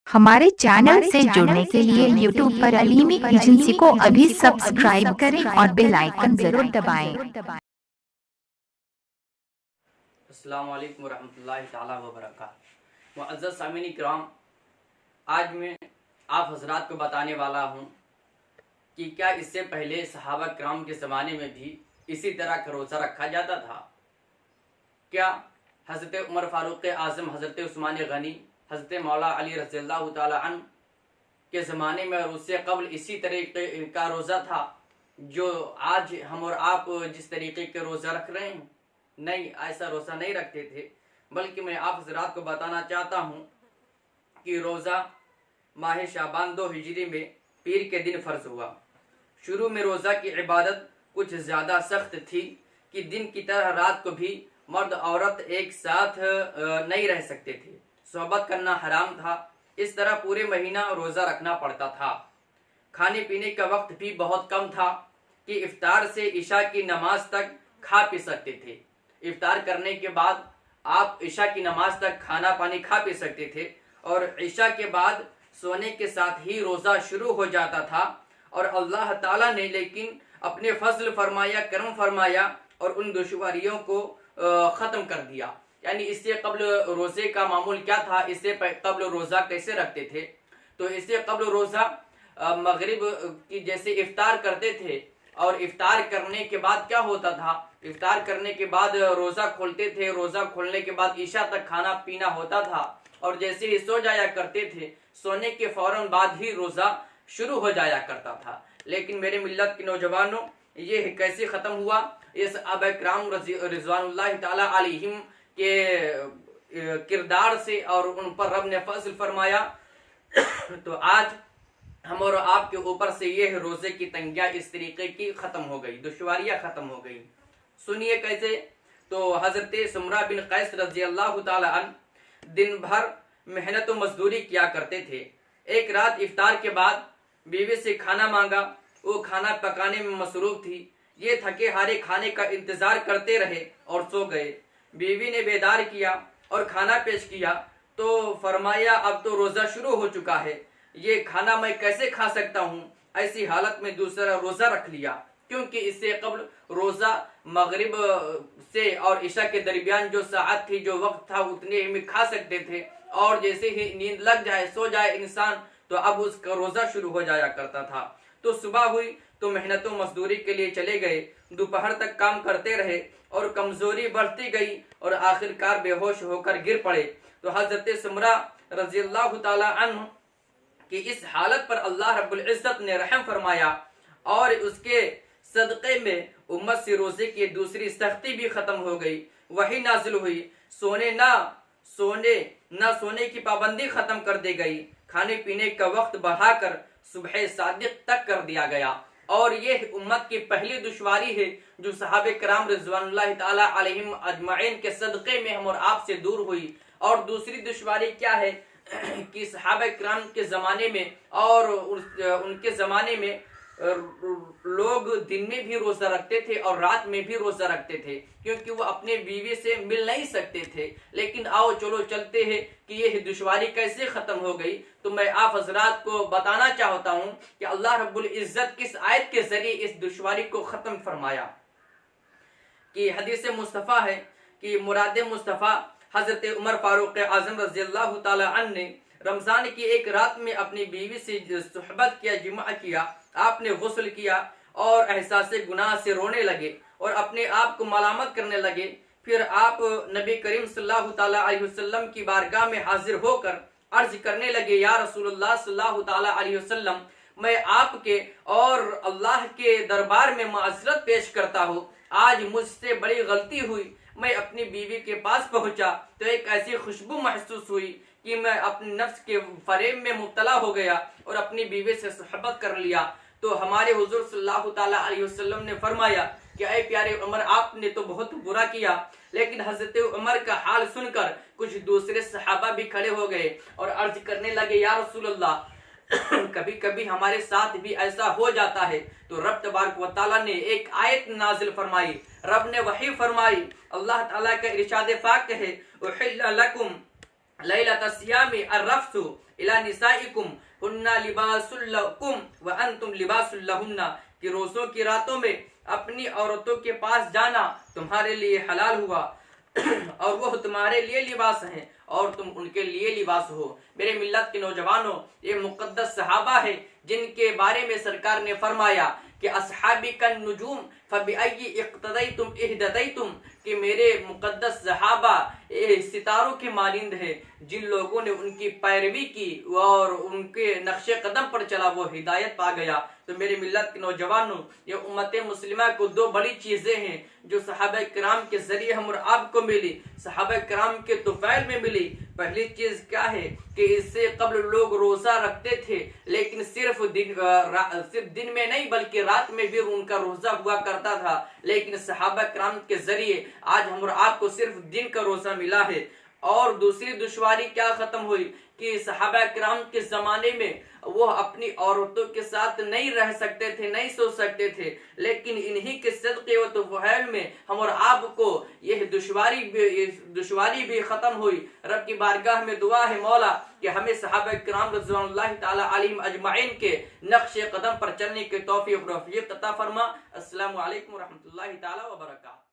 हमारे चैनल से जुड़ने के लिए यूट्यूब पर अलीमी एजेंसी को अभी सब्सक्राइब करें और बेल आइकन जरूर दबाएं। अस्सलाम वालेकुम वरहमतुल्लाहि ताला व बरकातहू। मुअज़्ज़ज़ सामिनी किराम, आज मैं आप हजरात को बताने वाला हूँ कि क्या इससे पहले सहाबा किराम के ज़माने में भी इसी तरह का रोज़ा रखा जाता था। क्या हज़रत उमर फ़ारूक आज़म, हज़रत उस्मान गनी, हज़रत मौला अली रज़ियल्लाहु ताला अन्हु के ज़माने में और उससे कबल इसी तरीके का रोज़ा था जो आज हम और आप जिस तरीके के रोज़ा रख रहे हैं? नहीं, ऐसा रोज़ा नहीं रखते थे। बल्कि मैं आप हज़रात को बताना चाहता हूँ कि रोज़ा माह शाबान 2 हिजरी में पीर के दिन फ़र्ज हुआ। शुरू में रोज़ा की इबादत कुछ ज़्यादा सख्त थी कि दिन की तरह रात को भी मर्द औरत एक साथ नहीं रह सकते थे। सोहबत करना हराम था। इस तरह पूरे महीना रोज़ा रखना पड़ता था। खाने पीने का वक्त भी बहुत कम था कि इफ्तार से इशा की नमाज तक खा पी सकते थे। इफ्तार करने के बाद आप इशा की नमाज तक खाना पानी खा पी सकते थे और इशा के बाद सोने के साथ ही रोज़ा शुरू हो जाता था। और अल्लाह ताला ने लेकिन अपने फजल फरमाया, करम फरमाया और उन दुश्वारियों को ख़त्म कर दिया। यानी इससे कबल रोज़े का मामूल क्या था, इससे कबल रोज़ा कैसे रखते थे? तो इससे कबल रोज़ा मगरिब की जैसे इफ्तार करते थे और इफ्तार करने के बाद क्या होता था, इफ्तार करने के बाद रोज़ा खोलते थे। रोज़ा खोलने के बाद ईशा तक खाना पीना होता था और जैसे ही सो जाया करते थे, सोने के फौरन बाद ही रोज़ा शुरू हो जाया करता था। लेकिन मेरे मिल्लत के नौजवानों, ये कैसे ख़त्म हुआ? ये सहाबा किराम रिज़वानुल्लाह ताला अलैहिम के किरदार से और उन पर रब ने फज़ल फरमाया। तो आज हम और आपके ऊपर से ये रोज़े की तंगियाँ इस तरीके की ख़त्म हो गई, दुश्वारियाँ ख़त्म हो गई। सुनिए कैसे। तो हज़रत सुमरा बिन कैस रज़ी अल्लाह ताला अन्हु दिन भर मेहनत व मजदूरी किया करते थे। एक रात इफ्तार के बाद बीवी से खाना मांगा। वो खाना पकाने में मसरूफ थी। ये थके हारे खाने का इंतजार करते रहे और सो गए। बीवी ने बेदार किया और खाना पेश किया तो फरमाया, अब तो रोज़ा शुरू हो चुका है, ये खाना मैं कैसे खा सकता हूँ? ऐसी हालत में दूसरा रोज़ा रख लिया, क्योंकि इससे कबल रोज़ा मगरिब से और इशा के दरमियान जो साअत थी, जो वक्त था, उतने में खा सकते थे। और जैसे ही नींद लग जाए, सो जाए इंसान, तो अब उसका रोज़ा शुरू हो जाया करता था। तो सुबह हुई तो मेहनतों मजदूरी के लिए चले गए। दोपहर तक काम करते रहे और कमजोरी बढ़ती गई और आखिरकार बेहोश होकर गिर पड़े। तो हजरत सुमरा रज़ी अल्लाह ताला अन्हु कि इस हालत पर अल्लाह रब्बुल इज्जत ने रहम फरमाया और उसके सदक़े में उम्मत से रोज़े की दूसरी सख्ती भी ख़त्म हो गई। वही नाजिल हुई, सोने की पाबंदी ख़त्म कर दी गई। खाने पीने का वक्त बढ़ाकर सुबह सादिक तक कर दिया गया। और ये उम्मत की पहली दुश्वारी है जो सहाबे किराम रिज़वानुल्लाह ताला अलैहिम अजमाइन के सदक़े में हम और आपसे दूर हुई। और दूसरी दुश्वारी क्या है कि सहाबा किराम के ज़माने में और उनके ज़माने में लोग दिन में भी रोज़ा रखते थे और रात में भी रोज़ा रखते थे, क्योंकि वो अपने बीवी से मिल नहीं सकते थे। लेकिन आओ चलो चलते हैं कि ये दुश्वारी कैसे ख़त्म हो गई। तो मैं आप हजरात को बताना चाहता हूँ कि अल्लाह रब्बुल इज़्ज़त किस आयत के ज़रिए इस दुश्वारी को ख़त्म फरमाया। कि हदीस मुस्तफ़ा है कि मुराद मुस्तफ़ा हज़रत उमर फ़ारूक आज़म रज़ी अल्लाह ताला अन्हु ने रमज़ान की एक रात में अपनी बीवी से सुहबत किया, जिमा किया। आपने गुस्ल किया और एहसास गुनाह से रोने लगे और अपने आप को मलामत करने लगे। फिर आप नबी करीम सल्लल्लाहु ताला अलैहि वसल्लम की बारगाह में हाजिर होकर अर्ज करने लगे, या रसूलुल्लाह सल्लल्लाहु ताला अलैहि वसल्लम, मैं आपके और अल्लाह के दरबार में माज़रत पेश करता हूँ। आज मुझसे बड़ी गलती हुई। मैं अपनी बीवी के पास पहुंचा तो एक ऐसी खुशबू महसूस हुई कि मैं अपने नफ्स के फरेब में मुब्तला हो गया और अपनी बीवी से सोहबत कर लिया। तो हमारे हुजूर सल्लल्लाहु ताला अलैहि वसल्लम ने फरमाया कि ऐ प्यारे उमर, आपने तो बहुत बुरा किया। लेकिन हजरत उमर का हाल सुनकर कुछ दूसरे सहाबा भी खड़े हो गए और अर्ज करने लगे, या रसूल अल्लाह, कभी कभी हमारे साथ भी ऐसा हो जाता है। तो रब तबारक व तआला ने एक आयत नाजिल फरमाई। रब ने वही फरमाई, अल्लाह ताला का इरशाद पाक है, उहिल्ला लकुम लैलत सियामी अर्रफ्सु इला निसाइकुम हुन्ना लिबासुल लकुम व अंतुम लिबासुल लहुन्ना, कि रोज़ों की रातों में अपनी औरतों के पास जाना तुम्हारे लिए हलाल हुआ और वह तुम्हारे लिए लिबास हैं और तुम उनके लिए लिबास हो। मेरे मिल्लत के नौजवानों, ये मुक़द्दस सहाबा है जिनके बारे में सरकार ने फरमाया कि अस्हाबी कन नुजूम फबिअय्यि इक़्तदैतुम इह्तदैतुम, कि मेरे मुक़द्दस सहाबा सितारों के मानिंद है, जिन लोगों ने उनकी पैरवी की और उनके नक्शे कदम पर चला वो हिदायत पा गया। तो मेरे मिल्लत के नौजवानों, ये उम्मत मुस्लिमा को दो बड़ी चीजें हैं जो सहाबा किराम के जरिए हम और आपको मिली, सहाबा किराम के तुफैल में मिली। पहली चीज क्या है कि इससे कब्ल लोग रोजा रखते थे, लेकिन सिर्फ दिन में नहीं बल्कि रात में भी उनका रोजा हुआ करता था। लेकिन सहाबा किराम के जरिए आज हम और आपको सिर्फ दिन का रोजा मिला है। और दूसरी दुश्वारी क्या खत्म हुई कि सहाबा किराम के जमाने में वो अपनी औरतों के साथ नहीं रह सकते थे, नहीं सो सकते थे, लेकिन इन्हीं के सदक़े व तुफ़ैल में हम और आपको यह दुश्वारी भी खत्म हुई। रब की बारगाह में दुआ है मौला कि हमें सहाबा किराम रज़ियल्लाहु ताला अलैहिम अजमाइन के नक्शे कदम पर चलने के तौफीक अता फरमा। अस्सलामु अलैकुम व रहमतुल्लाहि ताला व बरकातहू।